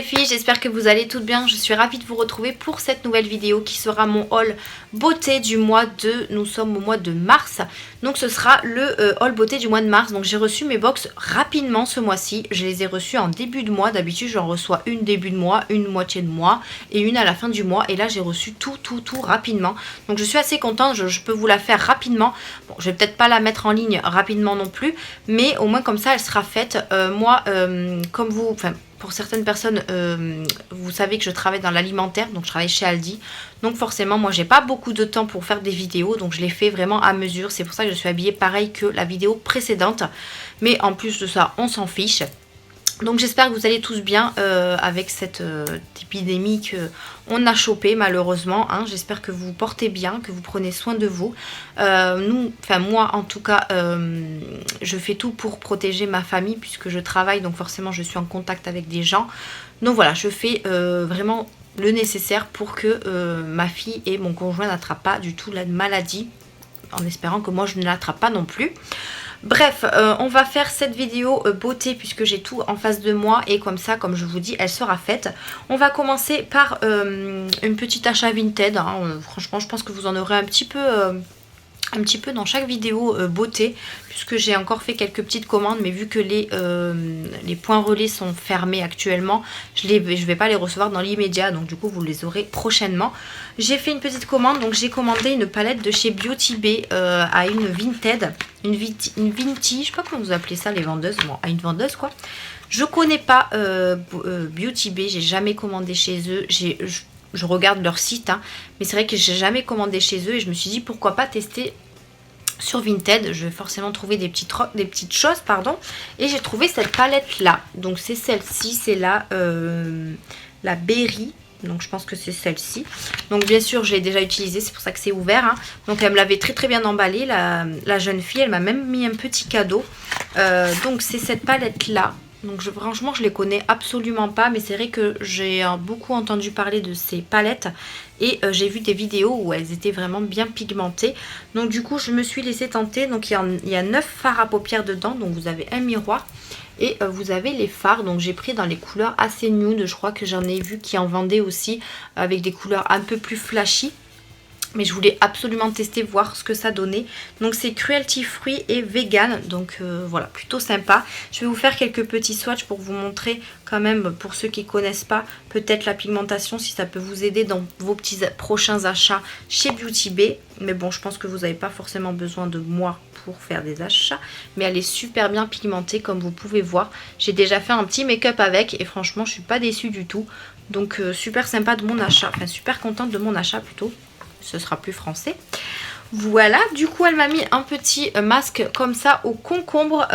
les filles, j'espère que vous allez toutes bien. Je suis ravie de vous retrouver pour cette nouvelle vidéo qui sera mon haul beauté du mois de... Nous sommes au mois de mars. Donc ce sera le haul beauté du mois de mars. Donc j'ai reçu mes box rapidement ce mois-ci. Je les ai reçus en début de mois. D'habitude j'en reçois une début de mois, une moitié de mois et une à la fin du mois. Et là j'ai reçu tout rapidement. Donc je suis assez contente, je peux vous la faire rapidement. Bon, je vais peut-être pas la mettre en ligne rapidement non plus. Mais au moins comme ça elle sera faite. Moi, comme vous... Enfin, pour certaines personnes, vous savez que je travaille dans l'alimentaire, donc je travaille chez Aldi. Donc forcément, moi, j'ai pas beaucoup de temps pour faire des vidéos, donc je les fais vraiment à mesure. C'est pour ça que je suis habillée pareil que la vidéo précédente. Mais en plus de ça, on s'en fiche. Donc j'espère que vous allez tous bien avec cette épidémie qu'on a chopée malheureusement. Hein. J'espère que vous vous portez bien, que vous prenez soin de vous. Moi en tout cas, je fais tout pour protéger ma famille puisque je travaille. Donc forcément je suis en contact avec des gens. Donc voilà, je fais vraiment le nécessaire pour que ma fille et mon conjoint n'attrapent pas du tout la maladie. En espérant que moi je ne l'attrape pas non plus. Bref, on va faire cette vidéo beauté puisque j'ai tout en face de moi et comme ça, comme je vous dis, elle sera faite. On va commencer par une petite achat Vinted. Hein. Franchement, je pense que vous en aurez un petit peu dans chaque vidéo beauté puisque j'ai encore fait quelques petites commandes mais vu que les points relais sont fermés actuellement, je vais pas les recevoir dans l'immédiat, donc du coup vous les aurez prochainement. J'ai fait une petite commande, donc j'ai commandé une palette de chez Beauty Bay à une Vinted, une Vinti, je sais pas comment vous appelez ça les vendeuses, bon, à une vendeuse quoi. Je connais pas Beauty Bay, j'ai jamais commandé chez eux, je regarde leur site, hein, mais c'est vrai que j'ai jamais commandé chez eux et je me suis dit pourquoi pas tester sur Vinted. Je vais forcément trouver des petites choses, pardon. Et j'ai trouvé cette palette là. Donc c'est celle-ci, c'est la Berry. Donc je pense que c'est celle-ci. Donc bien sûr je l'ai déjà utilisée, c'est pour ça que c'est ouvert. Hein. Donc elle me l'avait très bien emballée, la jeune fille. Elle m'a même mis un petit cadeau. Donc c'est cette palette là. Donc franchement je les connais absolument pas, mais c'est vrai que j'ai beaucoup entendu parler de ces palettes et j'ai vu des vidéos où elles étaient vraiment bien pigmentées. Donc du coup je me suis laissée tenter. Donc il y a 9 fards à paupières dedans, donc vous avez un miroir et vous avez les fards. Donc j'ai pris dans les couleurs assez nude, je crois que j'en ai vu qui en vendaient aussi avec des couleurs un peu plus flashy. Mais je voulais absolument tester, voir ce que ça donnait. Donc c'est cruelty free et vegan. Donc voilà, plutôt sympa. Je vais vous faire quelques petits swatchs pour vous montrer quand même, pour ceux qui ne connaissent pas, peut-être la pigmentation, si ça peut vous aider dans vos petits prochains achats chez Beauty Bay. Mais bon, je pense que vous n'avez pas forcément besoin de moi pour faire des achats. Mais elle est super bien pigmentée comme vous pouvez voir. J'ai déjà fait un petit make-up avec et franchement, je ne suis pas déçue du tout. Donc super sympa de mon achat. Enfin, super contente de mon achat plutôt. Ce sera plus français. Voilà, du coup elle m'a mis un petit masque comme ça au concombre,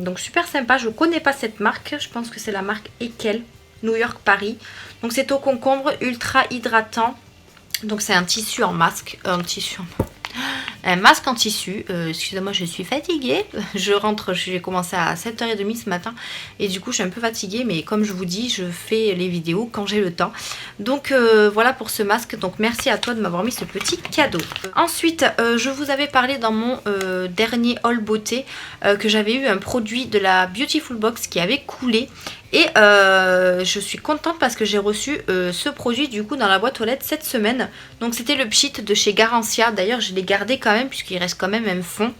donc super sympa. Je connais pas cette marque, je pense que c'est la marque Ekel, New York Paris. Donc c'est au concombre, ultra hydratant. Donc c'est un tissu en masque, un masque en tissu. Excusez-moi, je suis fatiguée. J'ai commencé à 7h30 ce matin et du coup je suis un peu fatiguée, mais comme je vous dis, je fais les vidéos quand j'ai le temps. Donc voilà pour ce masque. Donc merci à toi de m'avoir mis ce petit cadeau. Ensuite, je vous avais parlé dans mon dernier haul beauté que j'avais eu un produit de la Beautiful Box qui avait coulé. Et je suis contente parce que j'ai reçu ce produit du coup dans la boîte aux lettres cette semaine. Donc c'était le pchit de chez Garancia. D'ailleurs je l'ai gardé quand même puisqu'il reste quand même un fond.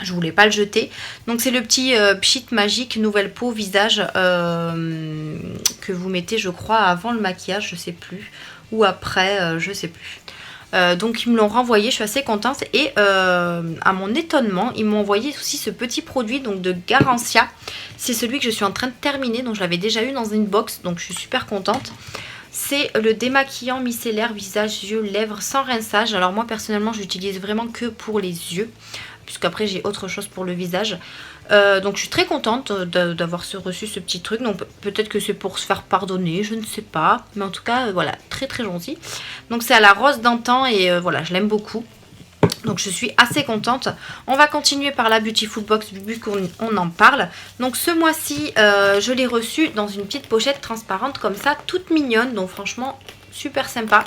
Je voulais pas le jeter. Donc c'est le petit pchit magique nouvelle peau visage que vous mettez je crois avant le maquillage, je sais plus. Ou après, je sais plus. Donc ils me l'ont renvoyé, je suis assez contente et à mon étonnement ils m'ont envoyé aussi ce petit produit donc de Garancia. C'est celui que je suis en train de terminer, donc je l'avais déjà eu dans une box, donc je suis super contente. C'est le démaquillant micellaire visage, yeux, lèvres sans rinçage. Alors moi personnellement je l'utilise vraiment que pour les yeux, puisqu'après j'ai autre chose pour le visage. Donc je suis très contente d'avoir reçu ce petit truc. Donc peut-être que c'est pour se faire pardonner, je ne sais pas. Mais en tout cas, voilà, très gentil. Donc c'est à la rose d'antan et voilà, je l'aime beaucoup. Donc je suis assez contente. On va continuer par la Beautiful Box vu qu'on en parle. Donc ce mois-ci, je l'ai reçu dans une petite pochette transparente comme ça, toute mignonne. Donc franchement, super sympa.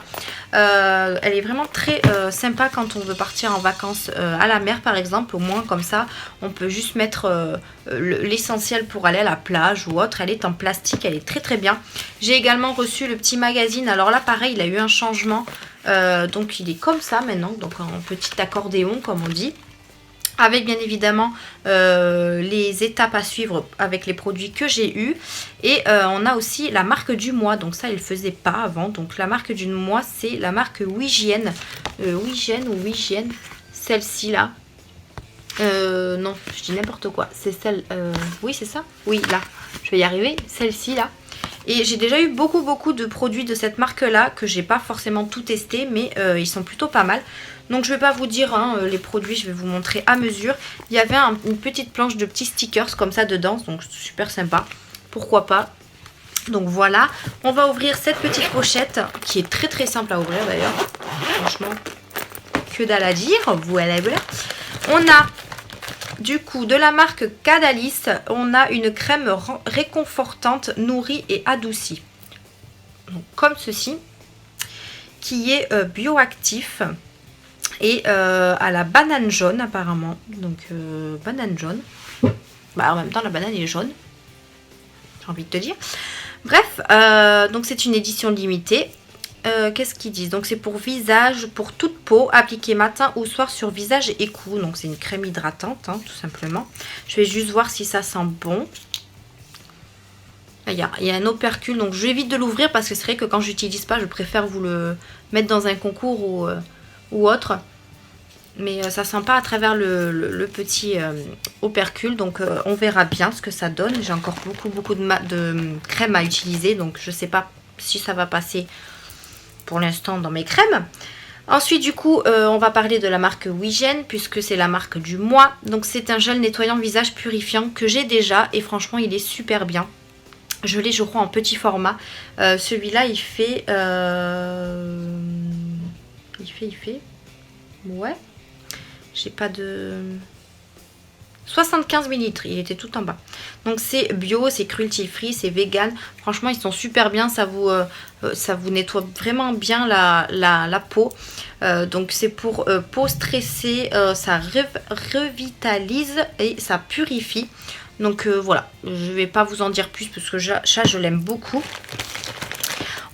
Elle est vraiment très sympa quand on veut partir en vacances à la mer par exemple. Au moins comme ça on peut juste mettre l'essentiel pour aller à la plage ou autre. Elle est en plastique, elle est très très bien. J'ai également reçu le petit magazine. Alors là pareil, il a eu un changement. Donc il est comme ça maintenant, donc en petit accordéon comme on dit. Avec bien évidemment les étapes à suivre avec les produits que j'ai eus. Et on a aussi la marque du mois. Donc ça, il ne le faisait pas avant. Donc la marque du mois, c'est la marque Wigienne. Wigienne ou Wigienne. Celle-ci là. Non, je dis n'importe quoi. C'est celle... oui, c'est ça. Oui, là. Je vais y arriver. Celle-ci là. Et j'ai déjà eu beaucoup de produits de cette marque là que j'ai pas forcément tout testé, mais ils sont plutôt pas mal. Donc je vais pas vous dire hein, les produits, je vais vous montrer à mesure. Il y avait une petite planche de petits stickers comme ça dedans, donc super sympa, pourquoi pas. Donc voilà, on va ouvrir cette petite pochette qui est très très simple à ouvrir d'ailleurs. Franchement, que dalle à dire, voilà. On a du coup de la marque Cadalis, on a une crème réconfortante, nourrie et adoucie. Donc, comme ceci, qui est bioactif. Et à la banane jaune apparemment. Donc banane jaune. Bah, en même temps la banane est jaune. J'ai envie de te dire. Bref, donc c'est une édition limitée. Qu'est-ce qu'ils disent? Donc c'est pour visage, pour toute peau, appliquée matin ou soir sur visage et cou. Donc c'est une crème hydratante, hein, tout simplement. Je vais juste voir si ça sent bon. Il y a un opercule, donc je vais évite de l'ouvrir parce que c'est vrai que quand j'utilise pas, je préfère vous le mettre dans un concours ou autre. Mais ça sent pas à travers le petit opercule, donc on verra bien ce que ça donne. J'ai encore beaucoup de crème à utiliser, donc je sais pas si ça va passer pour l'instant dans mes crèmes. Ensuite du coup on va parler de la marque Wigienne puisque c'est la marque du mois. Donc c'est un gel nettoyant visage purifiant que j'ai déjà et franchement il est super bien. Je l'ai je crois en petit format. Celui-là il fait... Ouais. J'ai pas de... 75 ml, il était tout en bas. Donc c'est bio, c'est cruelty free, c'est vegan. Franchement ils sont super bien, ça vous nettoie vraiment bien la peau. Donc c'est pour peau stressée, ça revitalise et ça purifie. Donc voilà, je vais pas vous en dire plus parce que ça je l'aime beaucoup.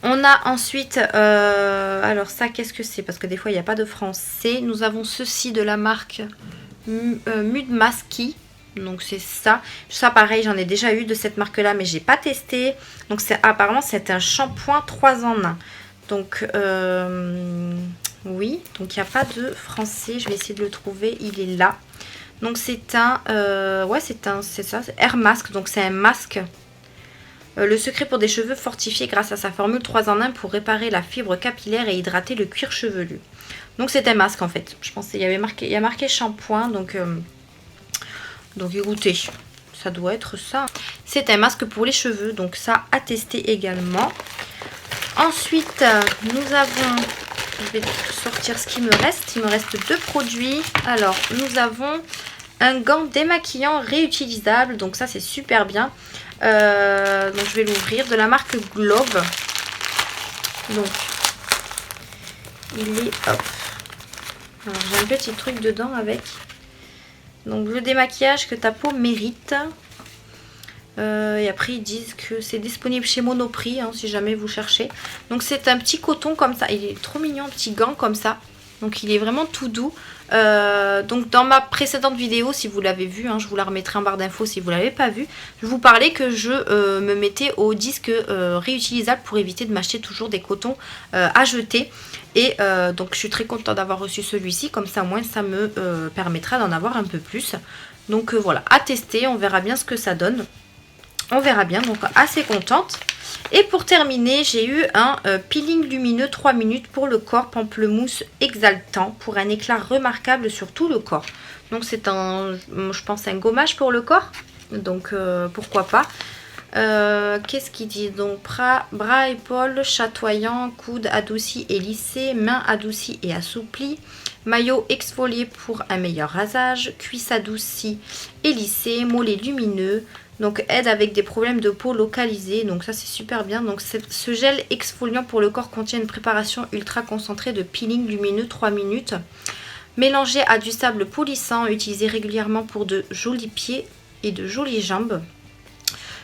On a ensuite, alors ça qu'est-ce que c'est? Parce que des fois il n'y a pas de français. Nous avons ceci de la marque Mudmasky. Donc c'est ça. Ça pareil j'en ai déjà eu de cette marque là mais j'ai pas testé. Donc apparemment c'est un shampoing 3 en 1. Donc oui, donc il n'y a pas de français. Je vais essayer de le trouver, il est là. Donc c'est un, ouais c'est ça, Air Mask. Donc c'est un masque. Le secret pour des cheveux fortifiés grâce à sa formule 3 en 1 pour réparer la fibre capillaire et hydrater le cuir chevelu. Donc c'est un masque en fait. Je pensais il y a marqué shampoing donc écoutez, ça doit être ça. C'est un masque pour les cheveux donc ça à tester également. Ensuite nous avons, je vais sortir ce qui me reste. Il me reste 2 produits. Alors nous avons un gant démaquillant réutilisable donc ça c'est super bien. Donc je vais l'ouvrir, de la marque Glove. Donc il est hop. Alors j'ai un petit truc dedans avec. Donc le démaquillage que ta peau mérite. Et après ils disent que c'est disponible chez Monoprix hein, si jamais vous cherchez. Donc c'est un petit coton comme ça. Il est trop mignon, un petit gant comme ça. Donc il est vraiment tout doux. Donc dans ma précédente vidéo, si vous l'avez vu, hein, je vous la remettrai en barre d'infos si vous ne l'avez pas vu. Je vous parlais que je me mettais au disque réutilisable pour éviter de m'acheter toujours des cotons à jeter. Et donc je suis très contente d'avoir reçu celui-ci. Comme ça au moins ça me permettra d'en avoir un peu plus. Donc voilà, à tester, on verra bien ce que ça donne. On verra bien, donc assez contente. Et pour terminer, j'ai eu un peeling lumineux 3 minutes pour le corps pamplemousse exaltant pour un éclat remarquable sur tout le corps. Donc c'est un, je pense, un gommage pour le corps. Donc pourquoi pas. Qu'est-ce qu'il dit? Donc bras, épaules, chatoyant, coude adouci et lissé, mains adoucies et assouplies, maillot exfolié pour un meilleur rasage, cuisse adoucie et lissée, mollet lumineux, Donc aide avec des problèmes de peau localisés. Donc ça c'est super bien. Donc ce gel exfoliant pour le corps contient une préparation ultra concentrée de peeling lumineux 3 minutes. Mélangé à du sable polissant, utilisé régulièrement pour de jolis pieds et de jolies jambes.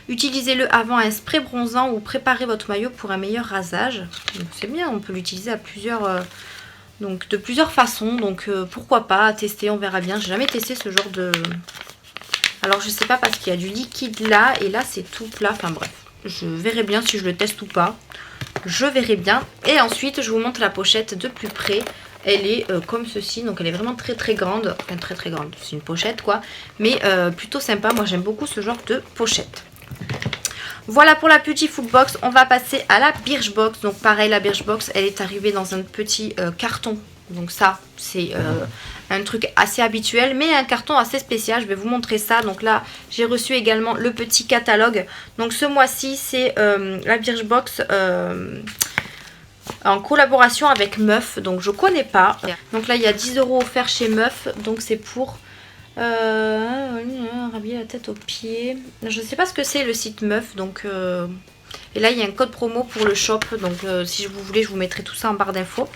Utilisez-le avant un spray bronzant ou préparez votre maillot pour un meilleur rasage. C'est bien, on peut l'utiliser à de plusieurs façons. Donc pourquoi pas tester, on verra bien. J'ai jamais testé ce genre de... Alors je sais pas parce qu'il y a du liquide là et là c'est tout plat. Enfin bref, je verrai bien si je le teste ou pas. Je verrai bien. Et ensuite je vous montre la pochette de plus près. Elle est comme ceci, donc elle est vraiment très très grande. Enfin très très grande, c'est une pochette quoi. Mais plutôt sympa, moi j'aime beaucoup ce genre de pochette. Voilà pour la petite Foodbox. On va passer à la Birchbox. Donc pareil, la Birchbox, elle est arrivée dans un petit carton. Donc ça, c'est un truc assez habituel, mais un carton assez spécial. Je vais vous montrer ça. Donc là, j'ai reçu également le petit catalogue. Donc ce mois-ci, c'est la Birchbox en collaboration avec Meuf. Donc je connais pas. Donc là, il y a 10 € offerts chez Meuf. Donc c'est pour... rhabiller la tête aux pieds. Je ne sais pas ce que c'est le site Meuf. Donc, et là, il y a un code promo pour le shop. Donc, si vous voulez, je vous mettrai tout ça en barre d'infos.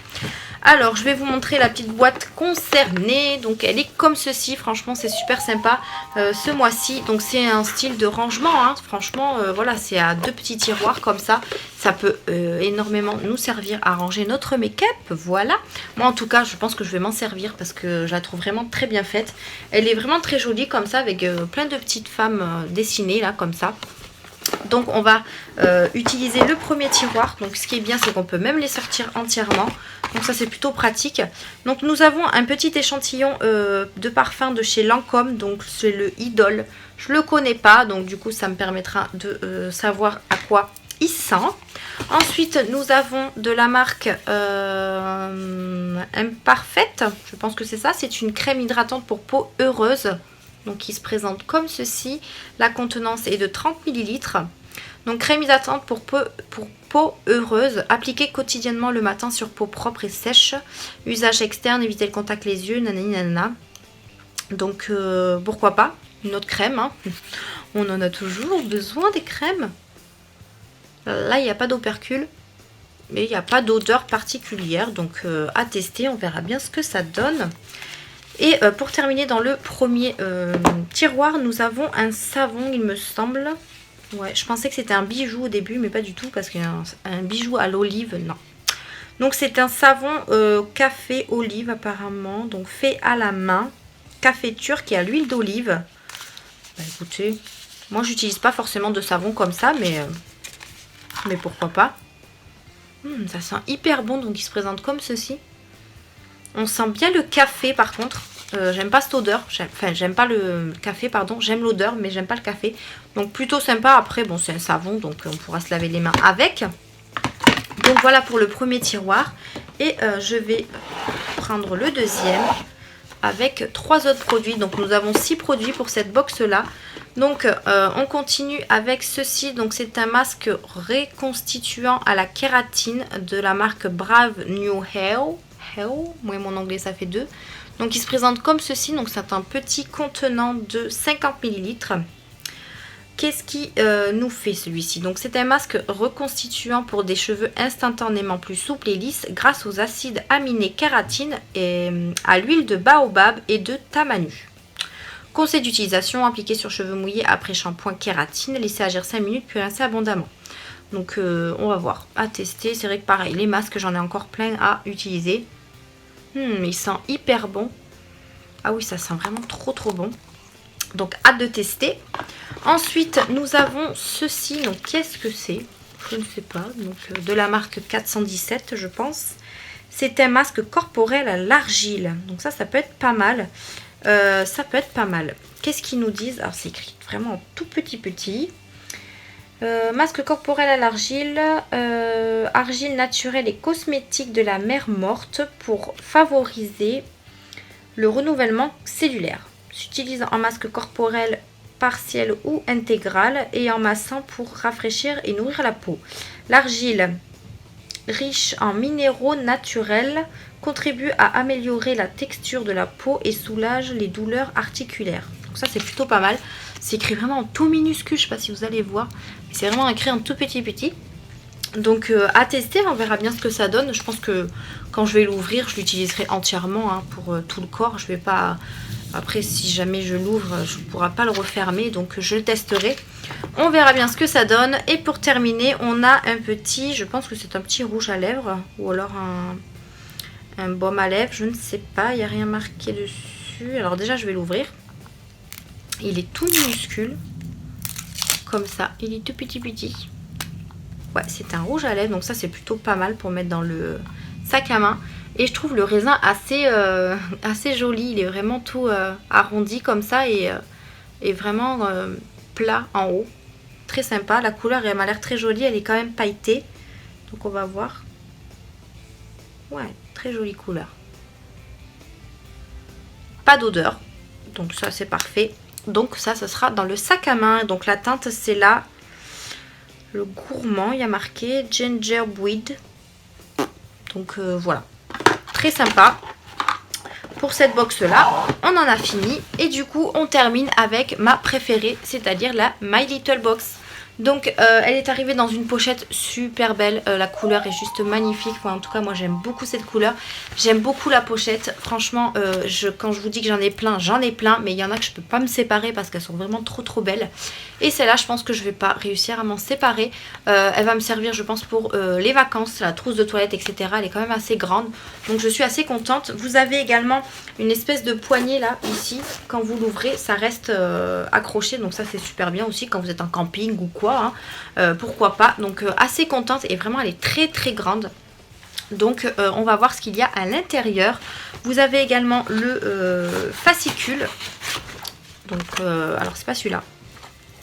Alors, je vais vous montrer la petite boîte concernée. Donc, elle est comme ceci. Franchement, c'est super sympa ce mois-ci. Donc, c'est un style de rangement. Hein. Franchement, voilà, c'est à 2 petits tiroirs comme ça. Ça peut énormément nous servir à ranger notre make-up. Voilà. Moi, en tout cas, je pense que je vais m'en servir parce que je la trouve vraiment très bien faite. Elle est vraiment très jolie comme ça avec plein de petites femmes dessinées là comme ça. Donc on va utiliser le premier tiroir. Donc ce qui est bien, c'est qu'on peut même les sortir entièrement. Donc ça c'est plutôt pratique. Donc nous avons un petit échantillon de parfum de chez Lancôme. Donc c'est le Idol. Je le connais pas, donc du coup ça me permettra de savoir à quoi il sent. Ensuite nous avons de la marque Imparfaite. Je pense que c'est ça. C'est une crème hydratante pour peau heureuse. Donc qui se présente comme ceci. La contenance est de 30 ml. Donc crème hydratante pour peau heureuse. Appliquée quotidiennement le matin sur peau propre et sèche. Usage externe, éviter le contact les yeux, nanani nanana. Donc pourquoi pas une autre crème. Hein. On en a toujours besoin des crèmes. Là il n'y a pas d'opercule. Mais il n'y a pas d'odeur particulière. Donc à tester, on verra bien ce que ça donne. Et pour terminer, dans le premier tiroir, nous avons un savon, il me semble. Ouais, je pensais que c'était un bijou au début, mais pas du tout, parce qu'il y a un bijou à l'olive, non. Donc c'est un savon café olive apparemment, donc fait à la main. Café turc et à l'huile d'olive. Bah, écoutez, moi j'utilise pas forcément de savon comme ça, mais pourquoi pas. Ça sent hyper bon, donc il se présente comme ceci. On sent bien le café par contre. J'aime pas cette odeur. Enfin, j'aime pas le café, pardon. J'aime l'odeur, mais j'aime pas le café. Donc plutôt sympa. Après, bon, c'est un savon, donc on pourra se laver les mains avec. Donc voilà pour le premier tiroir. Et je vais prendre le deuxième avec 3 autres produits. Donc nous avons 6 produits pour cette box-là. Donc on continue avec ceci. Donc c'est un masque reconstituant à la kératine de la marque Brave New Hair. Moi mon anglais ça fait 2. Donc il se présente comme ceci. Donc c'est un petit contenant de 50 ml. Qu'est-ce qui nous fait celui-ci? Donc c'est un masque reconstituant pour des cheveux instantanément plus souples et lisses grâce aux acides aminés kératine et à l'huile de baobab et de tamanu. Conseil d'utilisation: appliquer sur cheveux mouillés après shampoing kératine, laisser agir 5 minutes puis rincer abondamment. Donc on va voir, à tester. C'est vrai que pareil, les masques j'en ai encore plein à utiliser. Il sent hyper bon. Ah oui, ça sent vraiment trop bon. Donc hâte de tester. Ensuite nous avons ceci. Donc qu'est-ce que c'est? Je ne sais pas. Donc de la marque 417 je pense. C'est un masque corporel à l'argile. Donc ça peut être pas mal. Qu'est-ce qu'ils nous disent? Alors c'est écrit vraiment en tout petit. Masque corporel à l'argile, argile naturelle et cosmétique de la mer morte pour favoriser le renouvellement cellulaire. S'utilise en masque corporel partiel ou intégral et en massant pour rafraîchir et nourrir la peau. L'argile, riche en minéraux naturels, contribue à améliorer la texture de la peau et soulage les douleurs articulaires. Donc ça c'est plutôt pas mal. C'est écrit vraiment en tout minuscule, je sais pas si vous allez voir. C'est vraiment écrit en tout petit. Donc à tester, on verra bien ce que ça donne. Je pense que quand je vais l'ouvrir, je l'utiliserai entièrement hein, pour tout le corps. Je vais pas... Après, si jamais je l'ouvre, je ne pourrai pas le refermer. Donc je le testerai. On verra bien ce que ça donne. Et pour terminer, on a un petit... Je pense que c'est un petit rouge à lèvres. Ou alors un baume à lèvres. Je ne sais pas. Il n'y a rien marqué dessus. Alors déjà, je vais l'ouvrir. Il est tout minuscule. Comme ça. Il est tout petit. Ouais, c'est un rouge à lèvres. Donc ça, c'est plutôt pas mal pour mettre dans le sac à main. Et je trouve le raisin assez joli. Il est vraiment tout arrondi comme ça. Et vraiment plat en haut. Très sympa. La couleur, elle m'a l'air très jolie. Elle est quand même pailletée. Donc on va voir. Ouais, très jolie couleur. Pas d'odeur. Donc ça, c'est parfait. Donc ça sera dans le sac à main. Donc la teinte, c'est là. Le gourmand, il y a marqué Gingerweed. Donc voilà. Très sympa. Pour cette box là, on en a fini. Et du coup, on termine avec ma préférée, c'est-à-dire la My Little Box. Donc elle est arrivée dans une pochette super belle, la couleur est juste magnifique, enfin, en tout cas moi j'aime beaucoup cette couleur, j'aime beaucoup la pochette, franchement quand je vous dis que j'en ai plein, mais il y en a que je peux pas me séparer parce qu'elles sont vraiment trop belles. Et celle-là je pense que je vais pas réussir à m'en séparer, elle va me servir je pense pour les vacances, la trousse de toilette etc, elle est quand même assez grande, donc je suis assez contente. Vous avez également une espèce de poignée là, ici, quand vous l'ouvrez ça reste accroché, donc ça c'est super bien aussi quand vous êtes en camping ou quoi. Pourquoi pas, donc assez contente et vraiment elle est très grande. Donc on va voir ce qu'il y a à l'intérieur. Vous avez également le fascicule. Donc alors c'est pas celui-là,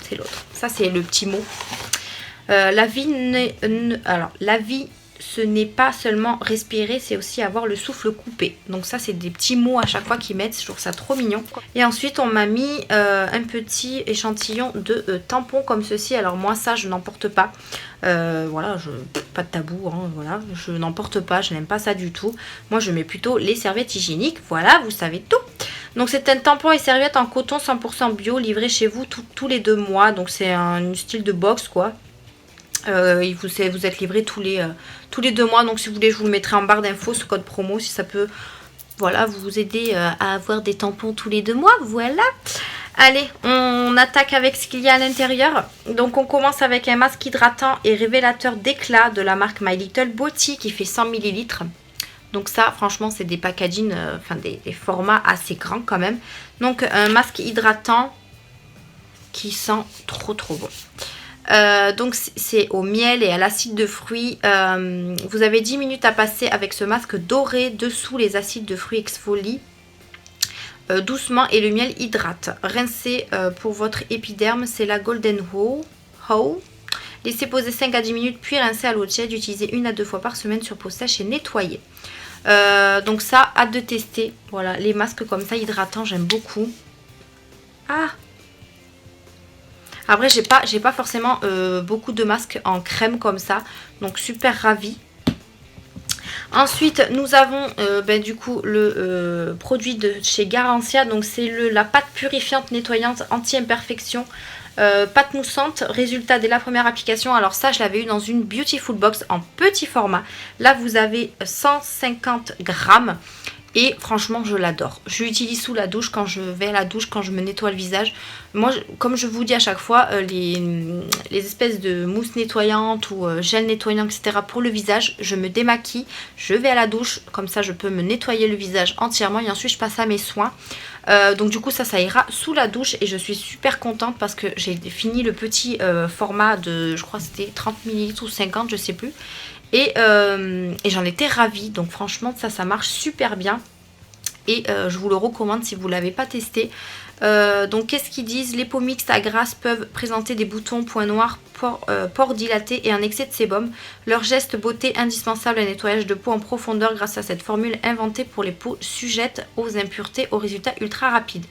c'est l'autre. Ça c'est le petit mot. La vie ce n'est pas seulement respirer, c'est aussi avoir le souffle coupé. Donc ça c'est des petits mots à chaque fois qu'ils mettent, je trouve ça trop mignon. Et ensuite on m'a mis un petit échantillon de tampons comme ceci. Alors moi ça je n'en porte pas. Voilà, pas de tabou, hein, voilà, je n'en porte pas, je n'aime pas ça du tout. Moi je mets plutôt les serviettes hygiéniques, voilà, vous savez tout. Donc c'est un tampon et serviette en coton 100% bio livré chez vous tous les 2 mois. Donc c'est un style de box quoi. Vous êtes livré tous les 2 mois, donc si vous voulez je vous le mettrai en barre d'infos ce code promo si ça peut voilà vous aider à avoir des tampons tous les 2 mois. Voilà, allez on attaque avec ce qu'il y a à l'intérieur. Donc on commence avec un masque hydratant et révélateur d'éclat de la marque My Little Body qui fait 100 ml. Donc ça franchement c'est des packaging, enfin des formats assez grands quand même. Donc un masque hydratant qui sent trop bon. Donc c'est au miel et à l'acide de fruits. Vous avez 10 minutes à passer avec ce masque doré dessous les acides de fruits exfolient doucement et le miel hydrate. Rincez pour votre épiderme, c'est la Golden How. Laissez poser 5 à 10 minutes puis rincez à l'eau tiède. Utilisez 1 à 2 fois par semaine sur peau sèche et nettoyez. Donc ça, hâte de tester. Voilà, les masques comme ça hydratants, j'aime beaucoup. Ah! Après j'ai pas forcément beaucoup de masques en crème comme ça. Donc super ravie. Ensuite nous avons du coup le produit de chez Garancia. Donc c'est la pâte purifiante nettoyante anti-imperfection. Pâte moussante, résultat dès la première application. Alors ça je l'avais eu dans une Beautiful Box en petit format. Là vous avez 150 grammes. Et franchement je l'adore. Je l'utilise sous la douche, quand je vais à la douche, quand je me nettoie le visage. Moi comme je vous dis à chaque fois, les espèces de mousse nettoyante ou gel nettoyant etc. pour le visage, je me démaquille, je vais à la douche, comme ça je peux me nettoyer le visage entièrement et ensuite je passe à mes soins. Donc du coup ça ira sous la douche et je suis super contente parce que j'ai fini le petit format de, je crois c'était 30 ml ou 50, je sais plus. Et j'en étais ravie, donc franchement ça marche super bien et je vous le recommande si vous ne l'avez pas testé. Donc qu'est-ce qu'ils disent? Les peaux mixtes à grasse peuvent présenter des boutons, points noirs, pores dilatés et un excès de sébum. Leur geste beauté indispensable à un nettoyage de peau en profondeur grâce à cette formule inventée pour les peaux sujettes aux impuretés au résultat ultra rapide.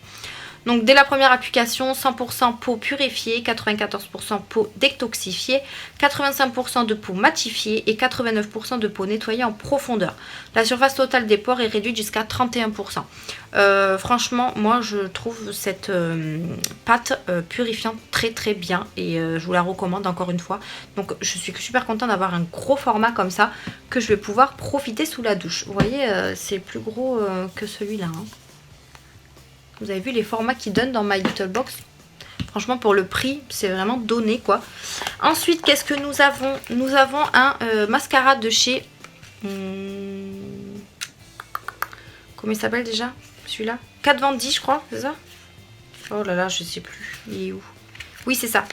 Donc dès la première application, 100% peau purifiée, 94% peau détoxifiée, 85% de peau matifiée et 89% de peau nettoyée en profondeur. La surface totale des pores est réduite jusqu'à 31%. Franchement, moi je trouve cette pâte purifiante très très bien et je vous la recommande encore une fois. Donc je suis super contente d'avoir un gros format comme ça que je vais pouvoir profiter sous la douche. Vous voyez, c'est plus gros que celui-là. Hein. Vous avez vu les formats qu'ils donnent dans My Little Box. Franchement, pour le prix, c'est vraiment donné, quoi. Ensuite, qu'est-ce que nous avons? Nous avons un mascara de chez... comment il s'appelle déjà, celui-là? Kat Von D, je crois, c'est ça? Oh là là, je sais plus. Il est où? Oui, c'est ça.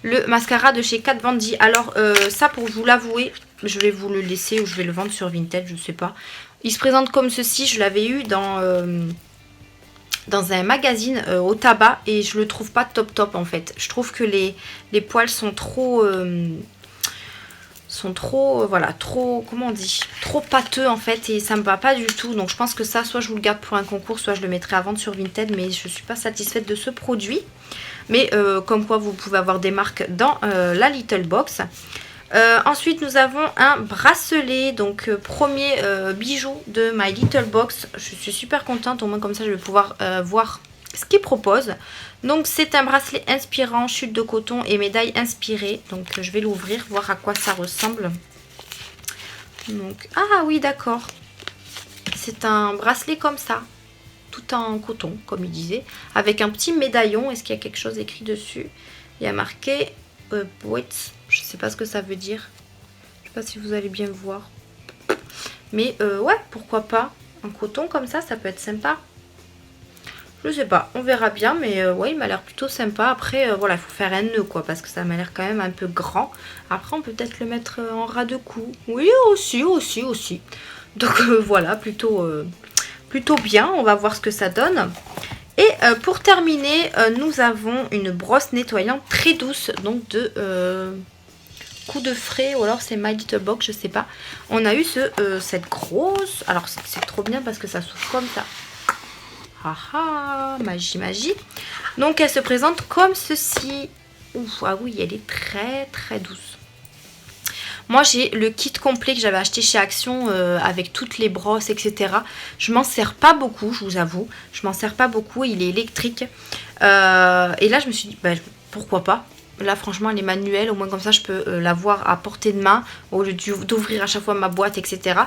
Le mascara de chez Kat Von D. Alors, ça, pour vous l'avouer, je vais vous le laisser ou je vais le vendre sur Vinted, je sais pas. Il se présente comme ceci. Je l'avais eu dans un magazine au tabac et je le trouve pas top en fait. Je trouve que les poils sont trop voilà, trop, comment on dit, trop pâteux en fait et ça me va pas du tout. Donc je pense que ça, soit je vous le garde pour un concours, soit je le mettrai à vendre sur Vinted, mais je suis pas satisfaite de ce produit. Mais comme quoi vous pouvez avoir des marques dans la Little Box. Ensuite nous avons un bracelet, donc premier bijou de My Little Box. Je suis super contente, au moins comme ça je vais pouvoir voir ce qu'il propose. Donc c'est un bracelet inspirant, chute de coton et médaille inspirée. Donc je vais l'ouvrir, voir à quoi ça ressemble. Donc, ah oui d'accord, c'est un bracelet comme ça, tout en coton comme il disait, avec un petit médaillon. Est-ce qu'il y a quelque chose écrit dessus? Il y a marqué wait. Je sais pas ce que ça veut dire. Je sais pas si vous allez bien voir. Mais ouais, pourquoi pas. En coton comme ça peut être sympa. Je sais pas, on verra bien. Mais ouais, il m'a l'air plutôt sympa. Après, voilà, il faut faire un nœud quoi. Parce que ça m'a l'air quand même un peu grand. Après, on peut peut-être le mettre en ras de cou. Oui, aussi. Donc voilà, plutôt bien. On va voir ce que ça donne. Et pour terminer, nous avons une brosse nettoyante très douce. Donc de... coup de frais ou alors c'est My Little Box, je sais pas. On a eu cette grosse, alors c'est trop bien parce que ça s'ouvre comme ça. Haha, magie. Donc elle se présente comme ceci. Ouf, ah oui, elle est très douce. Moi j'ai le kit complet que j'avais acheté chez Action avec toutes les brosses etc. Je m'en sers pas beaucoup, je vous avoue. Je m'en sers pas beaucoup, il est électrique. Et là je me suis dit bah, pourquoi pas. Là franchement elle est manuelle, au moins comme ça je peux l'avoir à portée de main au lieu d'ouvrir à chaque fois ma boîte etc.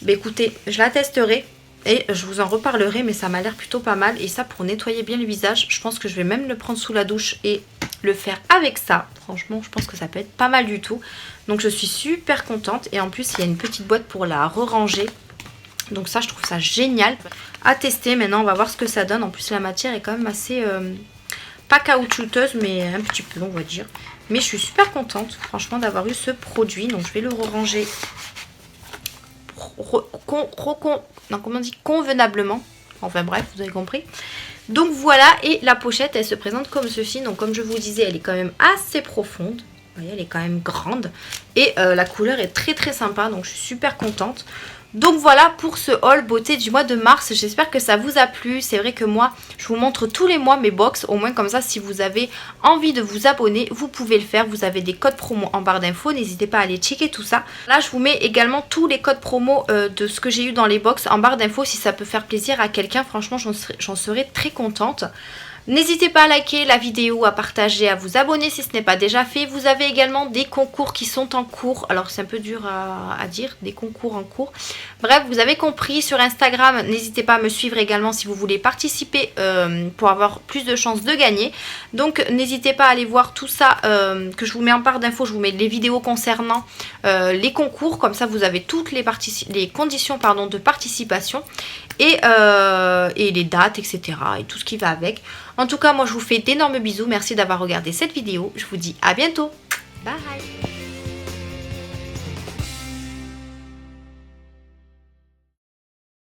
Bah écoutez, je la testerai et je vous en reparlerai, mais ça m'a l'air plutôt pas mal. Et ça, pour nettoyer bien le visage, je pense que je vais même le prendre sous la douche et le faire avec ça. Franchement je pense que ça peut être pas mal du tout. Donc je suis super contente et en plus il y a une petite boîte pour la re-ranger. Donc ça je trouve ça génial à tester. Maintenant on va voir ce que ça donne. En plus la matière est quand même assez... pas caoutchouteuse mais un petit peu on va dire. Mais je suis super contente franchement d'avoir eu ce produit. Donc je vais le ranger comment on dit, convenablement. Enfin bref, vous avez compris. Donc voilà, et la pochette elle se présente comme ceci. Donc comme je vous disais, elle est quand même assez profonde. Vous voyez, elle est quand même grande. Et la couleur est très sympa. Donc je suis super contente. Donc voilà pour ce haul beauté du mois de mars. J'espère que ça vous a plu. C'est vrai que moi je vous montre tous les mois mes box. Au moins comme ça, si vous avez envie de vous abonner, vous pouvez le faire. Vous avez des codes promo en barre d'infos. N'hésitez pas à aller checker tout ça. Là je vous mets également tous les codes promo de ce que j'ai eu dans les box en barre d'infos. Si ça peut faire plaisir à quelqu'un, franchement j'en serais très contente. N'hésitez pas à liker la vidéo, à partager, à vous abonner si ce n'est pas déjà fait. Vous avez également des concours qui sont en cours. Alors c'est un peu dur à dire, des concours en cours. Bref, vous avez compris. Sur Instagram, n'hésitez pas à me suivre également si vous voulez participer pour avoir plus de chances de gagner. Donc n'hésitez pas à aller voir tout ça que je vous mets en barre d'infos. Je vous mets les vidéos concernant les concours. Comme ça vous avez toutes les conditions de participation. Et les dates, etc. et tout ce qui va avec. En tout cas, moi je vous fais d'énormes bisous. Merci d'avoir regardé cette vidéo. Je vous dis à bientôt. Bye.